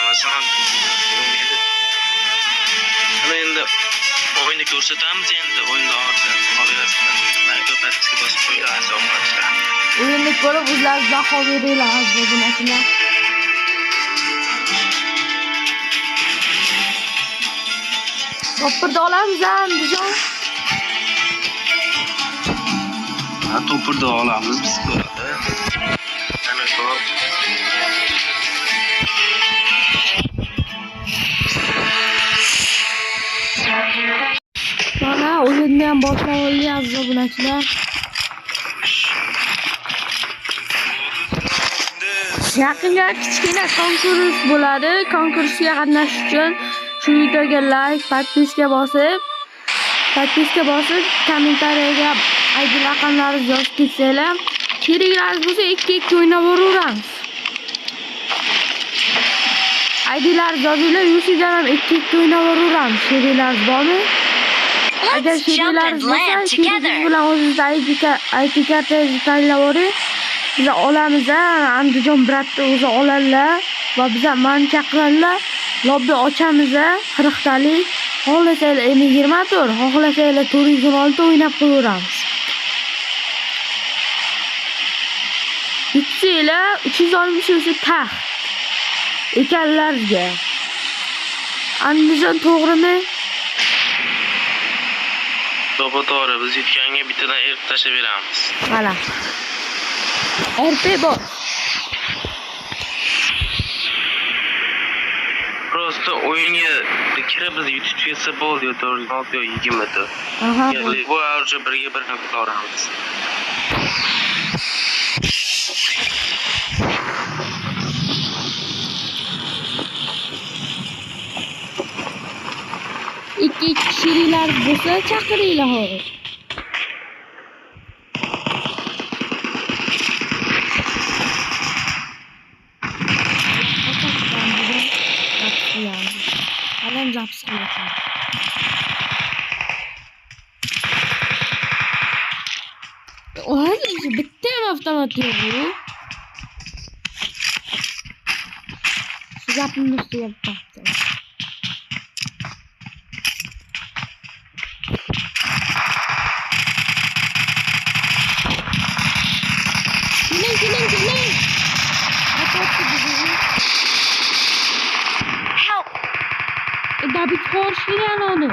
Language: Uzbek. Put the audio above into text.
Masalan, endi o'yinni ko'rsatamiz endi o'yinda orqa qolaverasizlar. Like o'tashga bosib qo'yasiz oxirida. O'yinni ko'rib o'zlaringiz baho beringlar aziz obunachilar. To'pirda olamiz Andijon. Ha, to'pirda olamiz biz ko'radi. Ana ko'p. Mana o'yinni ham boshlab oldik aziz obunachilar. Yaqinda kichkina konkurs bo'ladi. Konkursga qatnashish uchun shu videoga like, podpiska bosib, kommentariyaga ID raqamlaringizni yozib ketsanglar, keraklaringiz bo'lsa 2-2 o'ynab boraveramiz. IDlaringizni yozinglar, Yusidan ham 2-2 o'ynab boraveramiz. Keraklaringiz bormi? Agar keraklaringiz bo'lsa, keragingiz bilan o'zingizni ID kartangizni tanlab oling. Biz olamiz, Andijon bratni o'zi oladilar va biz mani chaqiradilar. Lobbi ochamiz, 40 talik. Xohlasanglar 24, xohlasanglar 416 o'ynab qo'yaveramiz. Yutsanglar 360 o'sha taxt ekanlarga. Andijon to'g'rimi? To'g'ri, biz yutganga bittadan erib tashlab beramiz. Mana. RP bor. Prosta o'yinga kirib biz yutib ketsa bo'ldi, 416 yo 20 ta. Aha. Bu avja birga bir ham qilamiz. Ikki kishilar bo'lsa chaqiringlar hozir. Adam zapis qilyapti. Hozir bitta ham avtomat yo'q-ku. Shu gapimni ustiga qo'yibdi. Keling. Help. David Horshligan onu.